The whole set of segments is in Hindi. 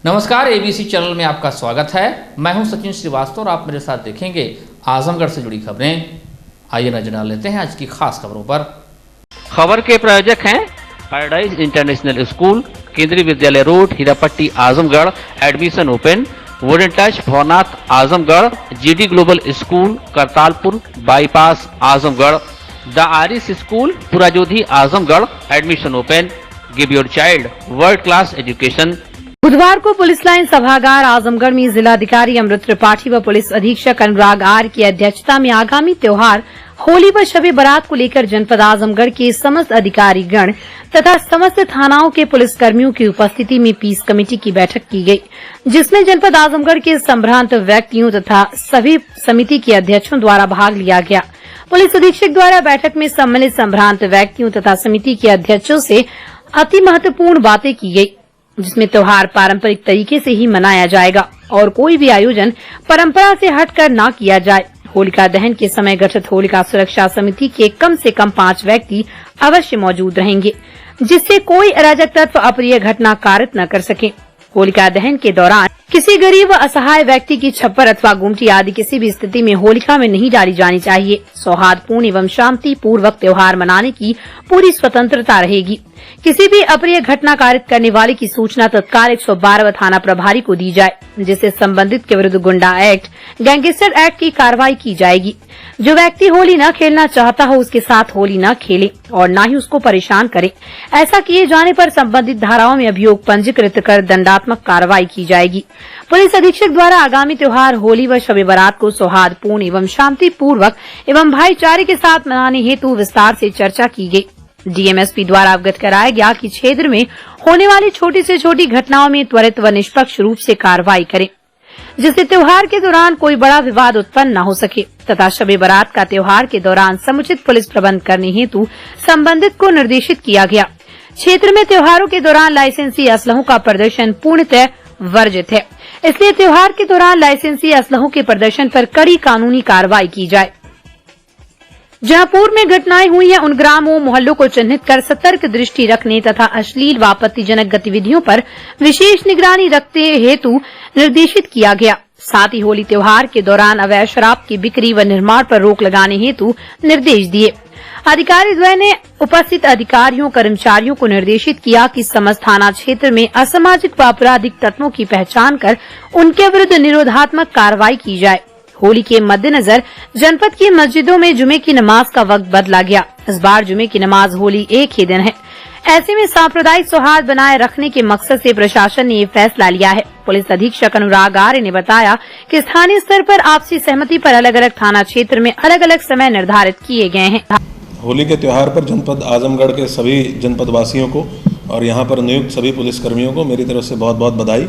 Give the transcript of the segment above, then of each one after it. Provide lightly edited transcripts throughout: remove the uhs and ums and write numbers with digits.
नमस्कार, एबीसी चैनल में आपका स्वागत है। मैं हूं सचिन श्रीवास्तव और आप मेरे साथ देखेंगे आजमगढ़ से जुड़ी खबरें। आइए नजर डाल लेते हैं आज की खास खबरों पर। खबर के प्रायोजक हैं paradise international school, Kendriya Vidyalaya road, Hirapatti, Azamgarh. Admission open. Wooden touch, Bhavnath, Azamgarh. GD global school, Kartalpur bypass, Azamgarh. The Aris school, Purajodhi, Azamgarh. Admission open. Give your child world class education. बुधवार को पुलिस लाइन सभागार आजमगढ़ में जिलाधिकारी अमृत त्रिपाठी व पुलिस अधीक्षक अनुराग आर की अध्यक्षता में आगामी त्योहार होली व शबे बारात को लेकर जनपद आजमगढ़ के समस्त अधिकारी गण तथा समस्त थानाओं के पुलिस कर्मियों की उपस्थिति में पीस कमेटी की बैठक की गई, जिसमें जनपद आजमगढ़ के संभ्रांत व्यक्तियों तथा सभी समिति के अध्यक्षों द्वारा भाग लिया गया। पुलिस अधीक्षक द्वारा बैठक में सम्मिलित संभ्रांत व्यक्तियों तथा समिति के अध्यक्षों से अति महत्वपूर्ण बातें की गयी, जिसमें त्योहार पारंपरिक तरीके से ही मनाया जाएगा और कोई भी आयोजन परंपरा से हटकर न किया जाए। होलिका दहन के समय गठित होलिका सुरक्षा समिति के कम से कम 5 व्यक्ति अवश्य मौजूद रहेंगे, जिससे कोई अराजक तत्व अप्रिय घटना कारित न कर सके। होलिका दहन के दौरान किसी गरीब व असहाय व्यक्ति की छप्पर अथवा गुमटी आदि किसी भी स्थिति में होलिका में नहीं डाली जानी चाहिए। सौहार्दपूर्ण एवं शांति पूर्वक त्योहार मनाने की पूरी स्वतंत्रता रहेगी। किसी भी अप्रिय घटना कारित करने वाले की सूचना तत्काल 112 थाना प्रभारी को दी जाए, जिससे संबंधित के विरुद्ध गुंडा एक्ट, गैंगस्टर एक्ट की कार्रवाई की जाएगी। जो व्यक्ति होली न खेलना चाहता हो उसके साथ होली न खेले और न ही उसको परेशान करे। ऐसा किए जाने पर संबंधित धाराओं में अभियोग पंजीकृत कर दंडात्मक कार्रवाई की जाएगी। पुलिस अधीक्षक द्वारा आगामी त्योहार होली व शबे बारात को सौहार्दपूर्ण एवं शांति पूर्वक एवं भाईचारे के साथ मनाने हेतु विस्तार से चर्चा की गयी। डीएमएसपी द्वारा अवगत कराया गया कि क्षेत्र में होने वाली छोटी से छोटी घटनाओं में त्वरित व निष्पक्ष रूप से कार्रवाई करें, जिससे त्योहार के दौरान कोई बड़ा विवाद उत्पन्न न हो सके तथा शबे बारात का त्योहार के दौरान समुचित पुलिस प्रबंध करने हेतु संबंधित को निर्देशित किया गया। क्षेत्र में त्योहारों के दौरान लाइसेंसी असलहों का प्रदर्शन पूर्णतः वर्जित है, इसलिए त्योहार के दौरान लाइसेंसी असलहों के प्रदर्शन पर कड़ी कानूनी कार्रवाई की जाए। जहां पूर्व में घटनाएं हुई हैं, उन ग्रामों मोहल्लों को चिन्हित कर सतर्क दृष्टि रखने तथा अश्लील व आपत्तिजनक गतिविधियों पर विशेष निगरानी रखते हेतु निर्देशित किया गया। साथ ही होली त्योहार के दौरान अवैध शराब की बिक्री व निर्माण पर रोक लगाने हेतु निर्देश दिए। अधिकारी द्वय ने उपस्थित अधिकारियों कर्मचारियों को निर्देशित किया कि समस्त थाना क्षेत्र में असामाजिक व आपराधिक तत्वों की पहचान कर उनके विरुद्ध निरोधात्मक कार्रवाई की जाए। होली के मद्देनजर जनपद की मस्जिदों में जुमे की नमाज का वक्त बदला गया। इस बार जुमे की नमाज होली एक ही दिन है। ऐसे में सांप्रदायिक सौहार्द बनाए रखने के मकसद से प्रशासन ने ये फैसला लिया है। पुलिस अधीक्षक अनुराग आर्य ने बताया कि स्थानीय स्तर पर आपसी सहमति पर अलग अलग थाना क्षेत्र में अलग अलग समय निर्धारित किए गए हैं। होली के त्योहार पर जनपद आजमगढ़ के सभी जनपद वासियों को और यहाँ पर नियुक्त सभी पुलिस कर्मियों को मेरी तरफ से बहुत बहुत बधाई।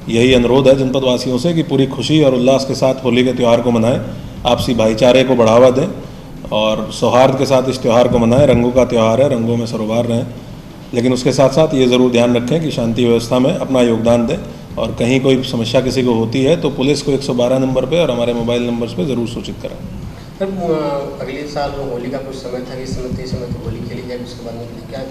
यही अनुरोध है जनपद वासियों से कि पूरी खुशी और उल्लास के साथ होली के त्यौहार को मनाएं, आपसी भाईचारे को बढ़ावा दें और सौहार्द के साथ इस त्यौहार को मनाएं। रंगों का त्यौहार है, रंगों में सरोबार रहें, लेकिन उसके साथ साथ ये ज़रूर ध्यान रखें कि शांति व्यवस्था में अपना योगदान दें और कहीं कोई समस्या किसी को होती है तो पुलिस को 112 नंबर पर और हमारे मोबाइल नंबर्स पर ज़रूर सूचित करें। अगले साल होली का कुछ समय था, इस समय तो होली खेली जाए, उसके बाद में क्या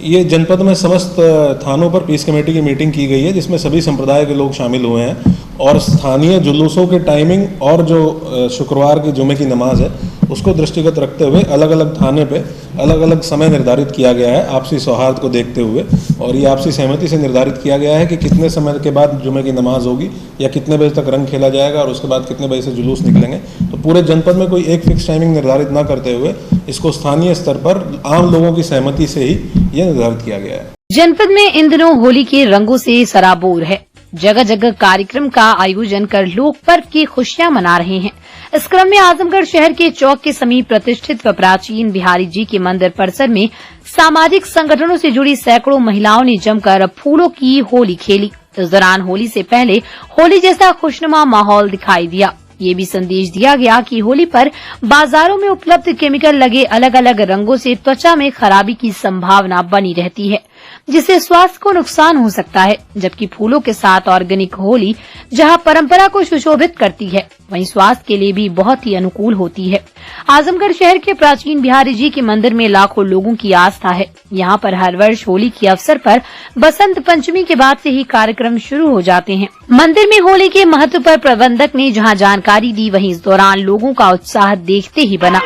ये जनपद में समस्त थानों पर पीस कमेटी की मीटिंग की गई है, जिसमें सभी संप्रदाय के लोग शामिल हुए हैं और स्थानीय जुलूसों के टाइमिंग और जो शुक्रवार की जुमे की नमाज है उसको दृष्टिगत रखते हुए अलग अलग थाने पे अलग अलग समय निर्धारित किया गया है आपसी सौहार्द को देखते हुए। और ये आपसी सहमति से निर्धारित किया गया है कि कितने समय के बाद जुमे की नमाज होगी या कितने बजे तक रंग खेला जाएगा और उसके बाद कितने बजे से जुलूस निकलेंगे। तो पूरे जनपद में कोई एक फिक्स टाइमिंग निर्धारित न करते हुए इसको स्थानीय स्तर पर आम लोगों की सहमति से ही ये निर्धारित किया गया है। जनपद में इन दिनों होली के रंगों से सराबोर है। जगह जगह कार्यक्रम का आयोजन कर लोग पर्व की खुशियां मना रहे हैं। इस क्रम में आजमगढ़ शहर के चौक के समीप प्रतिष्ठित व प्राचीन बिहारी जी के मंदिर परिसर में सामाजिक संगठनों से जुड़ी सैकड़ों महिलाओं ने जमकर फूलों की होली खेली। इस दौरान होली से पहले होली जैसा खुशनुमा माहौल दिखाई दिया। ये भी संदेश दिया गया कि होली पर बाजारों में उपलब्ध केमिकल लगे अलग अलग रंगों से त्वचा में खराबी की संभावना बनी रहती है, जिससे स्वास्थ्य को नुकसान हो सकता है। जबकि फूलों के साथ ऑर्गेनिक होली जहां परंपरा को सुशोभित करती है, वहीं स्वास्थ्य के लिए भी बहुत ही अनुकूल होती है। आजमगढ़ शहर के प्राचीन बिहारी जी के मंदिर में लाखों लोगों की आस्था है। यहाँ पर हर वर्ष होली के अवसर पर बसंत पंचमी के बाद से ही कार्यक्रम शुरू हो जाते हैं। मंदिर में होली के महत्व पर प्रबंधक ने जहाँ जानकारी दी, वहीं इस दौरान लोगों का उत्साह देखते ही बना।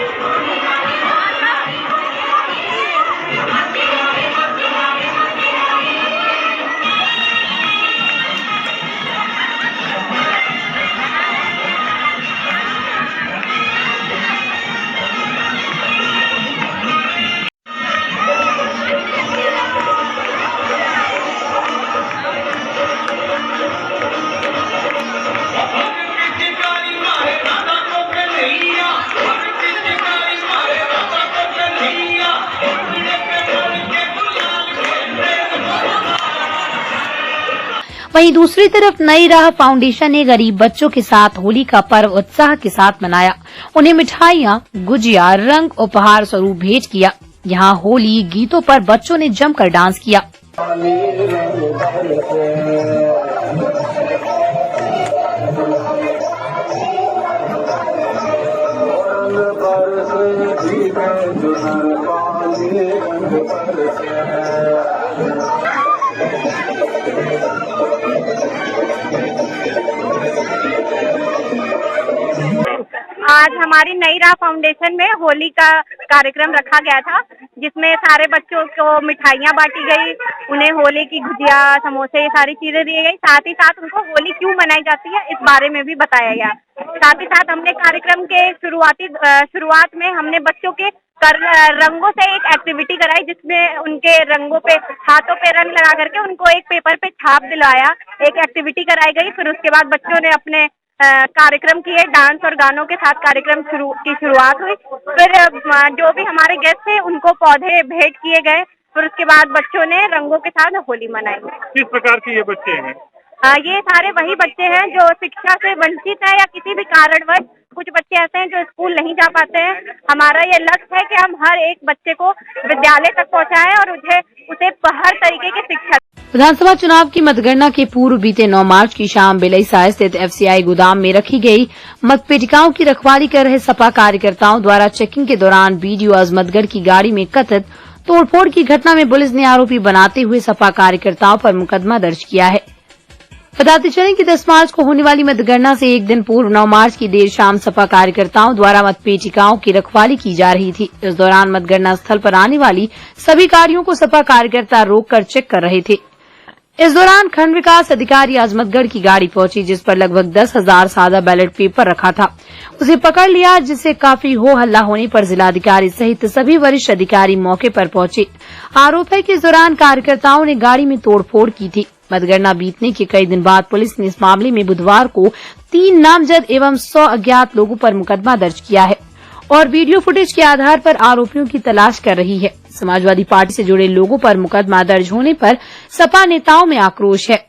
वहीं दूसरी तरफ नई राह फाउंडेशन ने गरीब बच्चों के साथ होली का पर्व उत्साह के साथ मनाया। उन्हें मिठाइयाँ, गुजिया, रंग उपहार स्वरूप भेंट किया। यहाँ होली गीतों पर बच्चों ने जमकर डांस किया। आज हमारी नई राह फाउंडेशन में होली का कार्यक्रम रखा गया था, जिसमें सारे बच्चों को मिठाइयाँ बांटी गई, उन्हें होली की गुजिया, समोसे, ये सारी चीजें दी गई। साथ ही साथ उनको होली क्यों मनाई जाती है इस बारे में भी बताया गया। साथ ही साथ हमने कार्यक्रम के शुरुआत में हमने बच्चों के रंगों से एक एक्टिविटी कराई, जिसमें उनके रंगों पे, हाथों पे रंग लगा करके उनको एक पेपर पे छाप दिलवाया, एक एक्टिविटी कराई गई। फिर उसके बाद बच्चों ने अपने कार्यक्रम किए, डांस और गानों के साथ कार्यक्रम की शुरुआत हुई। फिर जो भी हमारे गेस्ट थे उनको पौधे भेंट किए गए। फिर उसके बाद बच्चों ने रंगों के साथ होली मनाई। किस प्रकार के ये बच्चे हैं? ये सारे वही बच्चे हैं जो शिक्षा से वंचित हैं या किसी भी कारणवश। कुछ बच्चे ऐसे हैं जो स्कूल नहीं जा पाते हैं। हमारा ये लक्ष्य है कि हम हर एक बच्चे को विद्यालय तक पहुंचाएं और उसे हर तरीके की शिक्षा। विधानसभा चुनाव की मतगणना के पूर्व बीते 9 मार्च की शाम बिलईसा स्थित FCI गोदाम में रखी गई मतपेटिकाओं की रखवाली कर रहे सपा कार्यकर्ताओं द्वारा चेकिंग के दौरान BDO अजमतगढ़ की गाड़ी में कथित तोड़फोड़ की घटना में पुलिस ने आरोपी बनाते हुए सपा कार्यकर्ताओं पर मुकदमा दर्ज किया है। बताते चलें कि 10 मार्च को होने वाली मतगणना से एक दिन पूर्व 9 मार्च की देर शाम सपा कार्यकर्ताओं द्वारा मतपेटिकाओं की रखवाली की जा रही थी। इस दौरान मतगणना स्थल पर आने वाली सभी गाड़ियों को सपा कार्यकर्ता रोककर चेक कर रहे थे। इस दौरान खंड विकास अधिकारी आजमतगढ़ की गाड़ी पहुंची, जिस पर लगभग 10,000 सादा बैलेट पेपर रखा था। उसे पकड़ लिया, जिससे काफी हो हल्ला होने पर जिलाधिकारी सहित सभी वरिष्ठ अधिकारी मौके पर पहुंचे। आरोप है कि इस दौरान कार्यकर्ताओं ने गाड़ी में तोड़फोड़ की थी। मतगणना बीतने के कई दिन बाद पुलिस ने इस मामले में बुधवार को 3 नामजद एवं 100 अज्ञात लोगों पर मुकदमा दर्ज किया है और वीडियो फुटेज के आधार पर आरोपियों की तलाश कर रही है। समाजवादी पार्टी से जुड़े लोगों पर मुकदमा दर्ज होने पर सपा नेताओं में आक्रोश है।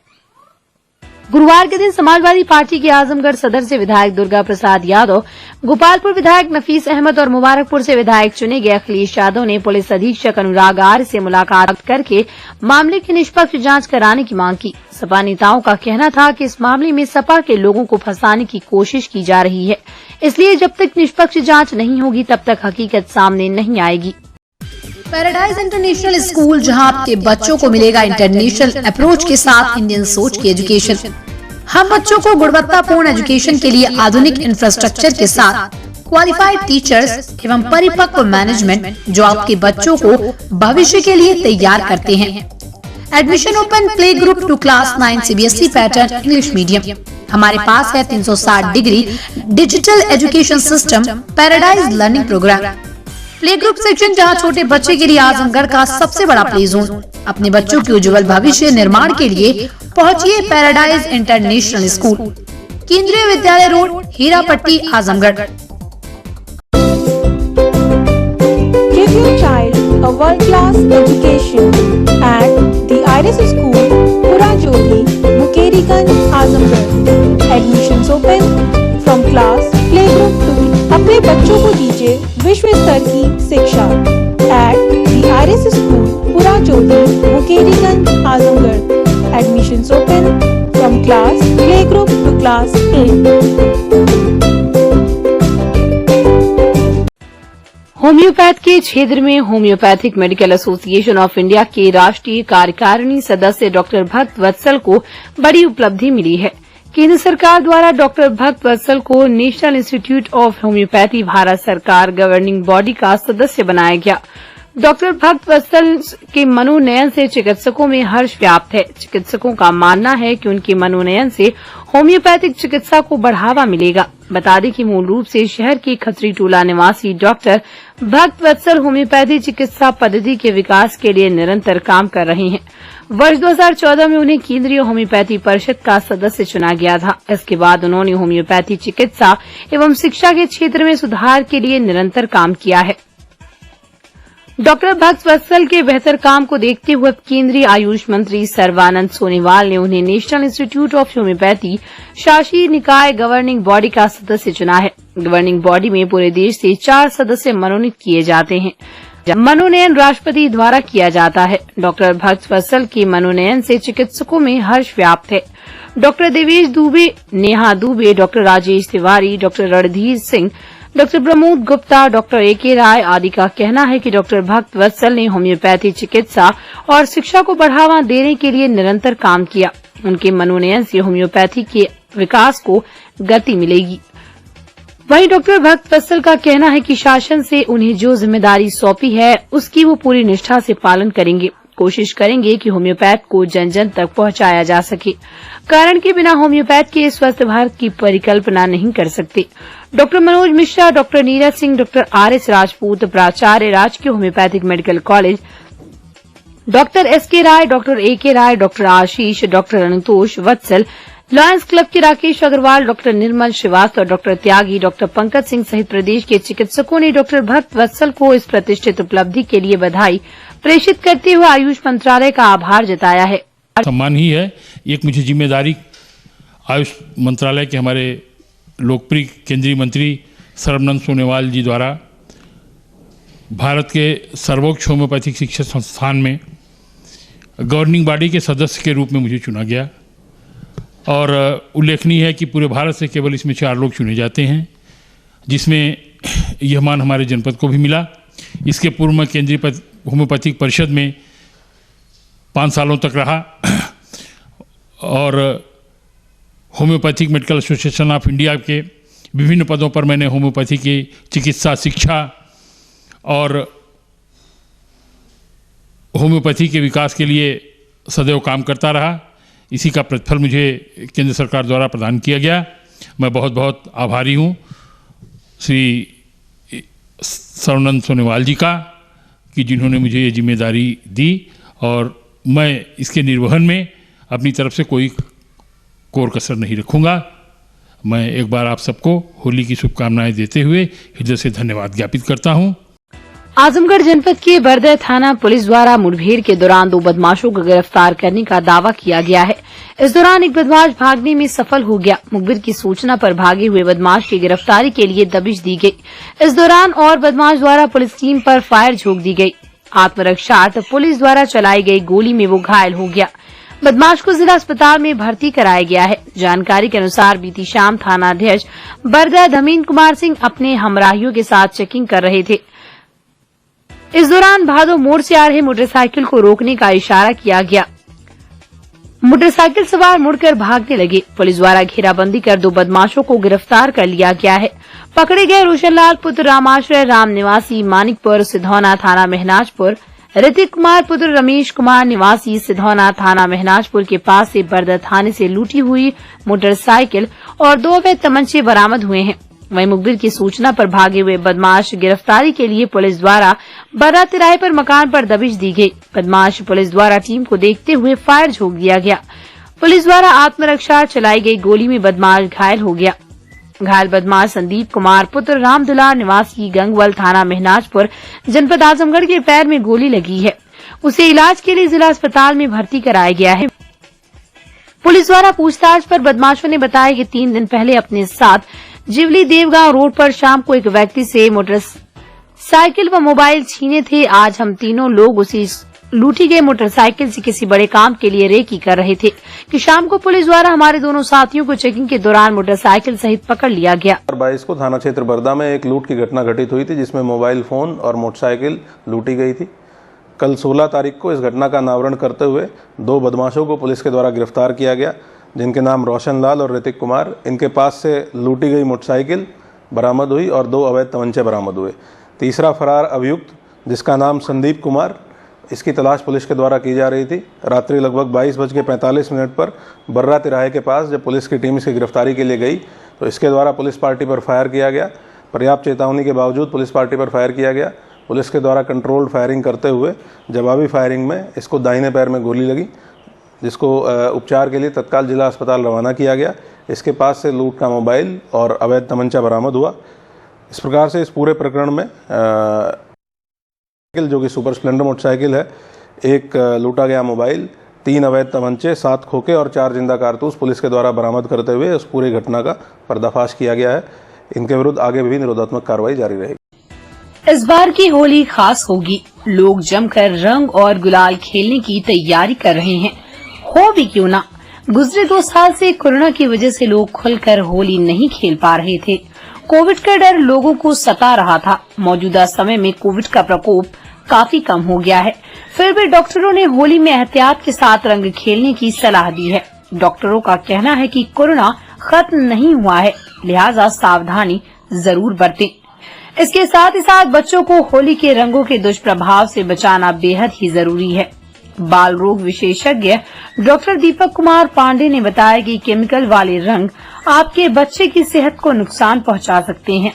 गुरुवार के दिन समाजवादी पार्टी के आजमगढ़ सदर से विधायक दुर्गा प्रसाद यादव, गोपालपुर विधायक नफीस अहमद और मुबारकपुर से विधायक चुने गए अखिलेश यादव ने पुलिस अधीक्षक अनुराग आर्य से मुलाकात करके मामले की निष्पक्ष जांच कराने की मांग की। सपा नेताओं का कहना था कि इस मामले में सपा के लोगों को फंसाने की कोशिश की जा रही है, इसलिए जब तक निष्पक्ष जांच नहीं होगी तब तक हकीकत सामने नहीं आएगी। पैराडाइज इंटरनेशनल स्कूल, जहां आपके बच्चों को मिलेगा इंटरनेशनल अप्रोच के साथ इंडियन सोच की एजुकेशन। हम बच्चों को गुणवत्तापूर्ण एजुकेशन के लिए आधुनिक इंफ्रास्ट्रक्चर के साथ क्वालिफाइड टीचर्स एवं परिपक्व मैनेजमेंट, जो आपके बच्चों को भविष्य के लिए तैयार करते हैं। Admission open play group to class 9 CBSE pattern English medium. हमारे पास है 360 degree digital education system, paradise learning programme. Play group section, जहां छोटे बच्चे के लिए आजमगढ़ का सबसे बड़ा प्ले जोन। अपने बच्चों के उज्जवल भविष्य निर्माण के लिए पहुंचिए paradise international school, Kendriya Vidyalaya road, Hirapatti, Azamgarh. Give your child a world-class education at the Iris School, Purajodi, Mukeriganj, Azamgarh. Admissions open from class playgroup to। अपने बच्चों को दीजिए विश्व स्तर की शिक्षा at the Iris School, Purajodi, Mukeriganj, Azamgarh. Admissions open from class, playgroup to class 8. Homeopath के क्षेत्र में homeopathic medical association of India के राष्ट्रीय कार्यकारिणी सदस्य डॉक्टर भक्त वत्सल को बड़ी उपलब्धि मिली है। केंद्र सरकार द्वारा डॉक्टर भक्त वत्सल को national institute of homeopathy Bharat सरकार गवर्निंग बॉडी का सदस्य बनाया गया। डॉक्टर भक्त वत्सल के मनोनयन से चिकित्सकों में हर्ष व्याप्त है। चिकित्सकों का मानना है कि उनके मनोनयन से होम्योपैथिक चिकित्सा को बढ़ावा मिलेगा। बता दें कि मूल रूप से शहर के खत्री टोला निवासी डॉक्टर भक्त वत्सल होम्योपैथी चिकित्सा पद्धति के विकास के लिए निरंतर काम कर रहे हैं। वर्ष 2014 में उन्हें केंद्रीय होम्योपैथी परिषद का सदस्य चुना गया था। इसके बाद उन्होंने होम्योपैथी चिकित्सा एवं शिक्षा के क्षेत्र में सुधार के लिए निरंतर काम किया है। डॉक्टर भक्त वत्सल के बेहतर काम को देखते हुए केंद्रीय आयुष मंत्री सर्बानंद सोनोवाल ने उन्हें नेशनल इंस्टीट्यूट ऑफ होम्योपैथी शासी निकाय गवर्निंग बॉडी का सदस्य चुना है। गवर्निंग बॉडी में पूरे देश से 4 सदस्य मनोनीत किए जाते हैं। मनोनयन राष्ट्रपति द्वारा किया जाता है। डॉक्टर भक्त वत्सल के मनोनयन से चिकित्सकों में हर्ष व्याप्त है। Doctor Devesh Dubey, Neha Dubey, doctor Rajesh Tiwari, doctor Randhir Singh, doctor Pramod Gupta, doctor A K. Rai आदि का कहना है कि डॉक्टर भक्त वत्सल ने होम्योपैथी चिकित्सा और शिक्षा को बढ़ावा देने के लिए निरंतर काम किया। उनके मनोनयन से होम्योपैथी के विकास को गति मिलेगी। वहीं डॉक्टर भक्त वत्सल का कहना है कि शासन से उन्हें जो जिम्मेदारी सौंपी है उसकी वो पूरी निष्ठा से पालन करेंगे। कोशिश करेंगे कि होम्योपैथ को जन जन तक पहुंचाया जा सके, कारण के बिना होम्योपैथ के स्वस्थ भारत की परिकल्पना नहीं कर सकते। Doctor Manoj Mishra, doctor Neeraj Singh, doctor R S. Rajput, प्राचार्य राजकीय homeopathic medical college, doctor S K. Rai, doctor A K. Rai, doctor Ashish, doctor Anutosh Vatsal, Lions club के Rakesh Agarwal, doctor Nirmal Srivastava, doctor Tyagi, doctor Pankaj Singh सहित प्रदेश के चिकित्सकों ने डॉक्टर भक्त वत्सल को इस प्रतिष्ठित उपलब्धि के लिए बधाई प्रेषित करते हुए आयुष मंत्रालय का आभार जताया है। सम्मान ही है, एक मुझे जिम्मेदारी आयुष मंत्रालय के हमारे लोकप्रिय केंद्रीय मंत्री सर्बानंद सोनोवाल जी द्वारा भारत के सर्वोच्च होम्योपैथिक शिक्षा संस्थान में गवर्निंग बॉडी के सदस्य के रूप में मुझे चुना गया। और उल्लेखनीय है कि पूरे भारत से केवल इसमें 4 लोग चुने जाते हैं, जिसमें यह मान हमारे जनपद को भी मिला। इसके पूर्व में केंद्रीय होम्योपैथिक परिषद में 5 सालों तक रहा और homeopathic medical association of India के विभिन्न पदों पर मैंने होम्योपैथी की चिकित्सा, शिक्षा और होम्योपैथी के विकास के लिए सदैव काम करता रहा। इसी का प्रतिफल मुझे केंद्र सरकार द्वारा प्रदान किया गया। मैं बहुत बहुत आभारी हूँ श्री सर्बानंद सोनोवाल जी का कि जिन्होंने मुझे ये जिम्मेदारी दी और मैं इसके निर्वहन में अपनी तरफ से कोई कोर कसर नहीं रखूँगा। मैं एक बार आप सबको होली की शुभकामनाएं देते हुए हृदय से धन्यवाद ज्ञापित करता हूँ। आजमगढ़ जनपद के बरदह थाना पुलिस द्वारा मुठभेड़ के दौरान 2 बदमाशों को गिरफ्तार करने का दावा किया गया है। इस दौरान एक बदमाश भागने में सफल हो गया। मुखबिर की सूचना पर भागे हुए बदमाश की गिरफ्तारी के लिए दबिश दी गई। इस दौरान और बदमाश द्वारा पुलिस टीम पर फायर झोंक दी गई। आत्मरक्षार्थ पुलिस द्वारा चलाई गई गोली में वो घायल हो गया। बदमाश को जिला अस्पताल में भर्ती कराया गया है। जानकारी के अनुसार बीती शाम थानाध्यक्ष बरदह धमीन कुमार सिंह अपने हमराहियों के साथ चेकिंग कर रहे थे। इस दौरान भादो मोड़ से आ रहे मोटरसाइकिल को रोकने का इशारा किया गया। मोटरसाइकिल सवार मुड़कर भागने लगे। पुलिस द्वारा घेराबंदी कर 2 बदमाशों को गिरफ्तार कर लिया गया है। पकड़े गए रोशनलाल पुत्र रामाश्रय राम निवासी मानिकपुर सिधौना थाना महनाजपुर, ऋतिक कुमार पुत्र रमेश कुमार निवासी सिधौना थाना महनाजपुर के पास से बरदह थाने से लूटी हुई मोटरसाइकिल और 2 अवैध तमंचे बरामद हुए हैं। वहीं मुखबिर की सूचना पर भागे हुए बदमाश गिरफ्तारी के लिए पुलिस द्वारा बरदह तिराहे पर मकान पर दबिश दी गई। बदमाश पुलिस द्वारा टीम को देखते हुए फायर झोंक दिया गया। पुलिस द्वारा आत्मरक्षा चलाई गई गोली में बदमाश घायल हो गया। घायल बदमाश संदीप कुमार पुत्र रामदुलार निवासी गंगवल थाना महनाजपुर जनपद आजमगढ़ के पैर में गोली लगी है। उसे इलाज के लिए जिला अस्पताल में भर्ती कराया गया है। पुलिस द्वारा पूछताछ पर बदमाशों ने बताया कि 3 दिन पहले अपने साथ जिवली देवगांव रोड पर शाम को एक व्यक्ति से मोटरसाइकिल व मोबाइल छीने थे। आज हम तीनों लोग उसी लूटी गई मोटरसाइकिल से किसी बड़े काम के लिए रेकी कर रहे थे कि शाम को पुलिस द्वारा हमारे दोनों साथियों को चेकिंग के दौरान मोटरसाइकिल सहित पकड़ लिया गया। 22 को थाना क्षेत्र बरदा में एक लूट की घटना घटित हुई थी, जिसमें मोबाइल फोन और मोटरसाइकिल लूटी गई थी। कल 16 तारीख को इस घटना का अनावरण करते हुए 2 बदमाशों को पुलिस के द्वारा गिरफ्तार किया गया, जिनके नाम रोशन लाल और ऋतिक कुमार। इनके पास से लूटी गई मोटरसाइकिल बरामद हुई और 2 अवैध तमंचे बरामद हुए। तीसरा फरार अभियुक्त, जिसका नाम संदीप कुमार, इसकी तलाश पुलिस के द्वारा की जा रही थी। रात्रि लगभग 22:45 पर बर्रा तिराहे के पास जब पुलिस की टीम इसकी गिरफ्तारी के लिए गई तो इसके द्वारा पुलिस पार्टी पर फायर किया गया। पर्याप्त चेतावनी के बावजूद पुलिस पार्टी पर फायर किया गया। पुलिस के द्वारा कंट्रोल्ड फायरिंग करते हुए जवाबी फायरिंग में इसको दाहिने पैर में गोली लगी, जिसको उपचार के लिए तत्काल जिला अस्पताल रवाना किया गया। इसके पास से लूट का मोबाइल और अवैध तमंचा बरामद हुआ। इस प्रकार से इस पूरे प्रकरण में जो कि सुपर स्प्लेंडर मोटरसाइकिल है, एक लूटा गया मोबाइल, 3 अवैध तमंचे, 7 खोखे और 4 जिंदा कारतूस पुलिस के द्वारा बरामद करते हुए उस पूरी घटना का पर्दाफाश किया गया है। इनके विरुद्ध आगे भी निरोधात्मक कार्रवाई जारी रहेगी। इस बार की होली खास होगी। लोग जमकर रंग और गुलाल खेलने की तैयारी कर रहे हैं। हो भी क्यों ना, गुजरे 2 साल से कोरोना की वजह से लोग खुलकर होली नहीं खेल पा रहे थे। कोविड का डर लोगों को सता रहा था। मौजूदा समय में कोविड का प्रकोप काफी कम हो गया है, फिर भी डॉक्टरों ने होली में एहतियात के साथ रंग खेलने की सलाह दी है। डॉक्टरों का कहना है कि कोरोना खत्म नहीं हुआ है, लिहाजा सावधानी जरूर बरतें। इसके साथ ही साथ बच्चों को होली के रंगों के दुष्प्रभाव से बचाना बेहद ही जरूरी है। बाल रोग विशेषज्ञ डॉक्टर दीपक कुमार पांडे ने बताया कि केमिकल वाले रंग आपके बच्चे की सेहत को नुकसान पहुंचा सकते हैं।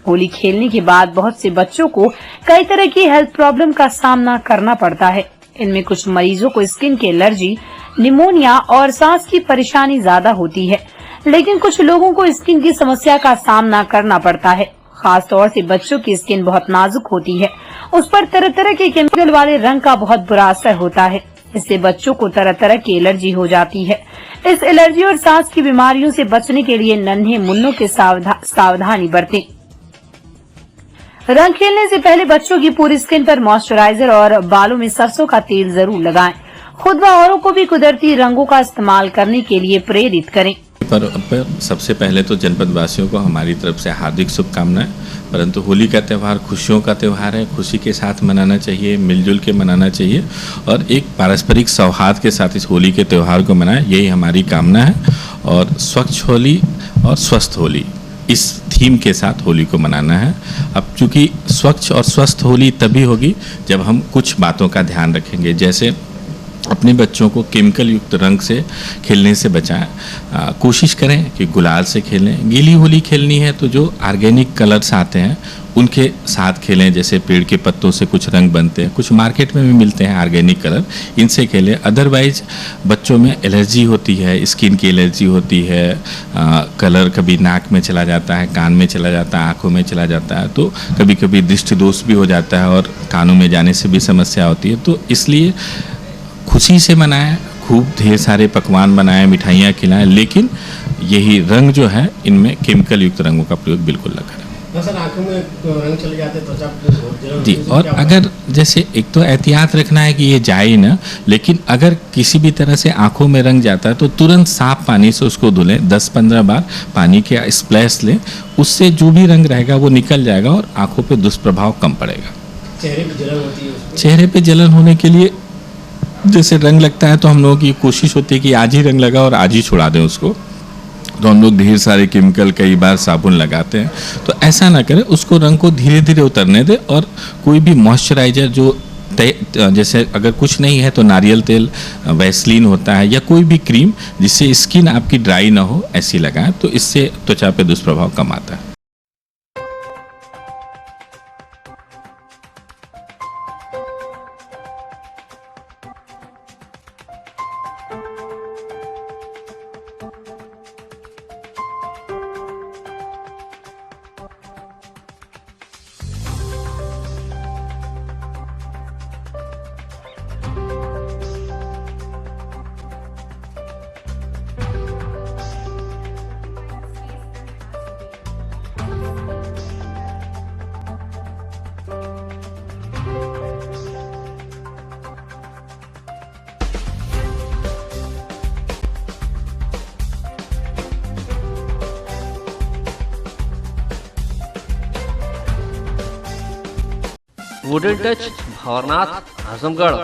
होली खेलने के बाद बहुत से बच्चों को कई तरह की हेल्थ प्रॉब्लम का सामना करना पड़ता है। इनमें कुछ मरीजों को स्किन की एलर्जी, निमोनिया और सांस की परेशानी ज्यादा होती है, लेकिन कुछ लोगों को स्किन की समस्या का सामना करना पड़ता है। खास तौर से बच्चों की स्किन बहुत नाजुक होती है, उस पर तरह तरह के केमिकल वाले रंग का बहुत बुरा असर होता है। इससे बच्चों को तरह तरह की एलर्जी हो जाती है। इस एलर्जी और सांस की बीमारियों से बचने के लिए नन्हे मुन्नों के सावधानी बरतें। रंग खेलने से पहले बच्चों की पूरी स्किन पर मॉइस्चराइजर और बालों में सरसों का तेल जरूर लगाएं। खुद व औरों को भी कुदरती रंगों का इस्तेमाल करने के लिए प्रेरित करें। पर सबसे पहले तो जनपद वासियों को हमारी तरफ से हार्दिक शुभकामनाएं। परंतु होली का त्यौहार खुशियों का त्यौहार है, खुशी के साथ मनाना चाहिए, मिलजुल के मनाना चाहिए और एक पारस्परिक सौहार्द के साथ इस होली के त्यौहार को मनाएं, यही हमारी कामना है। और स्वच्छ होली और स्वस्थ होली, इस थीम के साथ होली को मनाना है। अब चूँकि स्वच्छ और स्वस्थ होली तभी होगी जब हम कुछ बातों का ध्यान रखेंगे, जैसे अपने बच्चों को केमिकल युक्त रंग से खेलने से बचाएं। कोशिश करें कि गुलाल से खेलें। गीली होली खेलनी है तो जो ऑर्गेनिक कलर्स आते हैं उनके साथ खेलें, जैसे पेड़ के पत्तों से कुछ रंग बनते हैं, कुछ मार्केट में भी मिलते हैं ऑर्गेनिक कलर, इनसे खेलें। अदरवाइज बच्चों में एलर्जी होती है, स्किन की एलर्जी होती है, कलर कभी नाक में चला जाता है, कान में चला जाता है, आँखों में चला जाता है, तो कभी कभी दृष्टि दोष भी हो जाता है और कानों में जाने से भी समस्या होती है। तो इसलिए खुशी से मनाएं, खूब ढेर सारे पकवान बनाएं, मिठाइयाँ खिलाएं, लेकिन यही रंग जो है इनमें केमिकल युक्त रंगों का प्रयोग बिल्कुल न करें। सर, आंखों में रंग चले जाते हैं, त्वचा पे जी, और अगर जैसे एक तो एहतियात रखना है कि ये जाए ना, लेकिन अगर किसी भी तरह से आंखों में रंग जाता है तो तुरंत साफ पानी से उसको धुलें, 10-15 बार पानी के स्प्लैश लें, उससे जो भी रंग रहेगा वो निकल जाएगा और आंखों पे दुष्प्रभाव कम पड़ेगा। चेहरे पे जलन होती है? चेहरे पे जलन होने के लिए जैसे रंग लगता है तो हम लोगों की कोशिश होती है कि आज ही रंग लगा और आज ही छुड़ा दें उसको, तो हम लोग ढेर सारे केमिकल कई बार साबुन लगाते हैं, तो ऐसा ना करें, उसको रंग को धीरे धीरे उतरने दें। और कोई भी मॉइस्चराइजर जो जैसे अगर कुछ नहीं है तो नारियल तेल, वैसलीन होता है या कोई भी क्रीम जिससे स्किन आपकी ड्राई ना हो, ऐसी लगाएं, तो इससे त्वचा पे दुष्प्रभाव कम आता है। Wooden touch Bhavnath Azamgarh,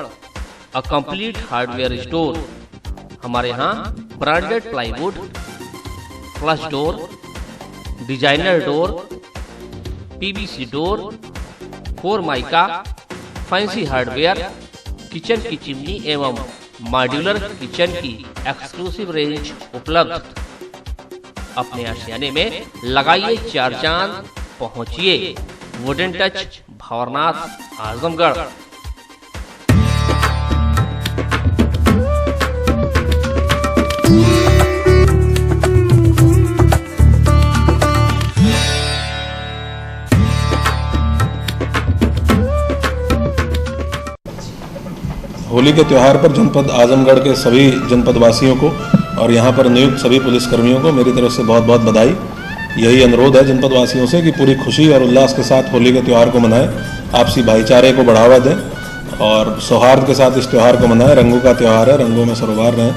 a complete hardware store. हमारे यहाँ branded plywood, flush door, designer door, PVC door, Formica, fancy hardware, kitchen की चिमनी एवं मॉड्यूलर किचन की एक्सक्लूसिव रेंज उपलब्ध। अपने आशियाने में लगाइए 4 चांद, पहुंचिए वुडन टच भवनाथ आजमगढ़। होली के त्यौहार पर जनपद आजमगढ़ के सभी जनपदवासियों को और यहाँ पर नियुक्त सभी पुलिसकर्मियों को मेरी तरफ से बहुत बहुत बधाई। यही अनुरोध है जनपदवासियों से कि पूरी खुशी और उल्लास के साथ होली के त्यौहार को मनाएं, आपसी भाईचारे को बढ़ावा दें और सौहार्द के साथ इस त्यौहार को मनाएं। रंगों का त्यौहार है, रंगों में सरोबार रहें,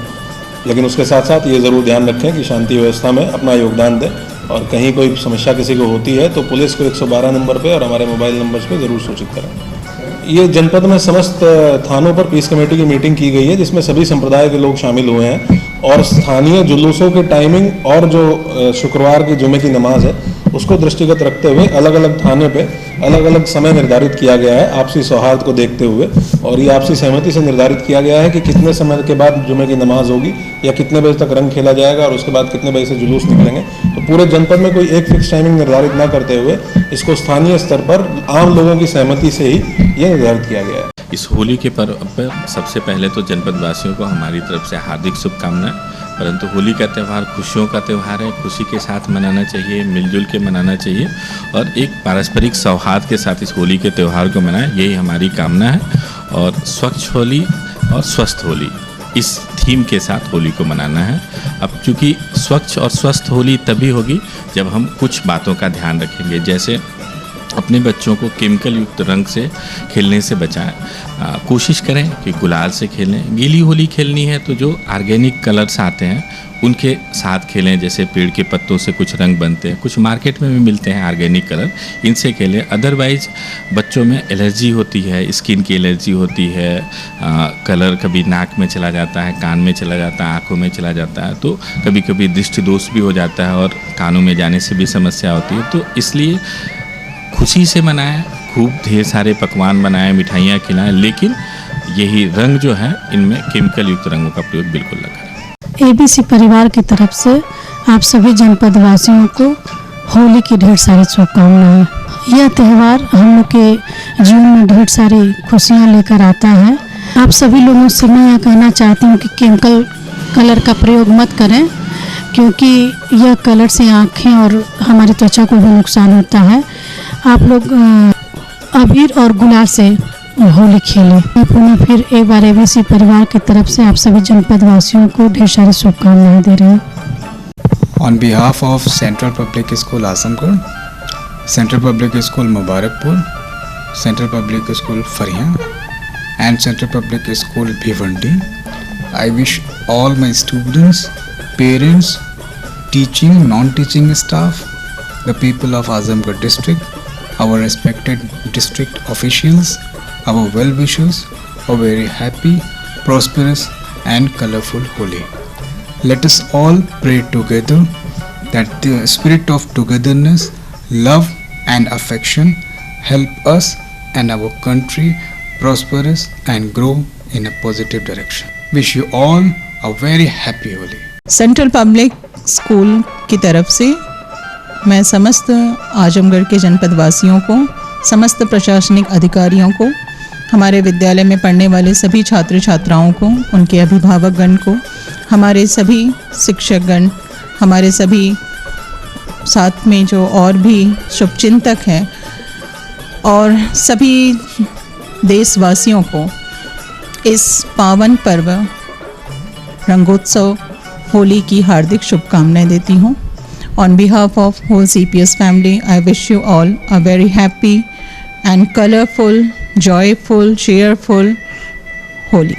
लेकिन उसके साथ साथ ये ज़रूर ध्यान रखें कि शांति व्यवस्था में अपना योगदान दें और कहीं कोई समस्या किसी को होती है तो पुलिस को 112 नंबर पर और हमारे मोबाइल नंबर्स पर ज़रूर सूचित करें। ये जनपद में समस्त थानों पर पीस कमेटी की मीटिंग की गई है जिसमें सभी संप्रदाय के लोग शामिल हुए हैं और स्थानीय जुलूसों के टाइमिंग और जो शुक्रवार की जुमे की नमाज है उसको दृष्टिगत रखते हुए अलग अलग थाने पे अलग अलग समय निर्धारित किया गया है आपसी सौहार्द को देखते हुए, और ये आपसी सहमति से निर्धारित किया गया है कि कितने समय के बाद जुमे की नमाज होगी या कितने बजे तक रंग खेला जाएगा और उसके बाद कितने बजे से जुलूस निकलेंगे। तो पूरे जनपद में कोई एक फिक्स टाइमिंग निर्धारित न करते हुए इसको स्थानीय स्तर पर आम लोगों की सहमति से ही ये निर्धारित किया गया है। इस होली के पर्व पर सबसे पहले तो जनपदवासियों को हमारी तरफ से हार्दिक शुभकामनाएं। परंतु होली का त्यौहार खुशियों का त्यौहार है, खुशी के साथ मनाना चाहिए, मिलजुल के मनाना चाहिए और एक पारस्परिक सौहार्द के साथ इस होली के त्यौहार को मनाएं, यही हमारी कामना है। और स्वच्छ होली और स्वस्थ होली इस थीम के साथ होली को मनाना है। अब चूँकि स्वच्छ और स्वस्थ होली तभी होगी जब हम कुछ बातों का ध्यान रखेंगे, जैसे अपने बच्चों को केमिकल युक्त रंग से खेलने से बचाएं। कोशिश करें कि गुलाल से खेलें। गीली होली खेलनी है तो जो ऑर्गेनिक कलर्स आते हैं उनके साथ खेलें, जैसे पेड़ के पत्तों से कुछ रंग बनते हैं, कुछ मार्केट में भी मिलते हैं ऑर्गेनिक कलर, इनसे खेलें। अदरवाइज बच्चों में एलर्जी होती है, स्किन की एलर्जी होती है, कलर कभी नाक में चला जाता है, कान में चला जाता है, आँखों में चला जाता है, तो कभी कभी दृष्टि दोष भी हो जाता है और कानों में जाने से भी समस्या होती है। तो इसलिए खुशी से मनाएं, खूब ढेर सारे पकवान बनाएं, मिठाइयाँ खिलाएं, लेकिन यही रंग जो है इनमें केमिकल युक्त रंगों का प्रयोग बिल्कुल न करें। एबीसी परिवार की तरफ से आप सभी जनपद वासियों को होली की ढेर सारी शुभकामनाएं। यह त्यौहार हम लोग के जीवन में ढेर सारी खुशियां लेकर आता है। आप सभी लोगों से मैं यह कहना चाहती हूँ कि केमिकल कलर का प्रयोग मत करें, क्योंकि यह कलर से आँखें और हमारी त्वचा को भी नुकसान होता है। आप लोग अबीर और गुलाल से होली खेलें। मैं पुनः फिर एक बार एबीसी परिवार की तरफ से आप सभी जनपद वासियों को ढेर सारी शुभकामनाएं दे रहे हैं। On behalf of central public school Azamgarh, central public school Mubarakpur, central public school Fariya and central public school Bhiwandi, I wish all my students, parents, teaching, non-teaching staff, the people of Azamgarh district, our respected district officials, our well-wishers, a very happy, prosperous and colorful Holi. Let us all pray together that the spirit of togetherness, love and affection help us and our country prosperous and grow in a positive direction. Wish you all a very happy Holi. Central public school की तरफ से मैं समस्त आजमगढ़ के जनपद वासियों को, समस्त प्रशासनिक अधिकारियों को, हमारे विद्यालय में पढ़ने वाले सभी छात्र छात्राओं को, उनके अभिभावकगण को, हमारे सभी शिक्षकगण, हमारे सभी साथ में जो और भी शुभचिंतक हैं और सभी देशवासियों को इस पावन पर्व रंगोत्सव होली की हार्दिक शुभकामनाएं देती हूँ। On behalf of whole CPS फैमिली, I wish you all a very happy and colourful, joyful, cheerful Holi.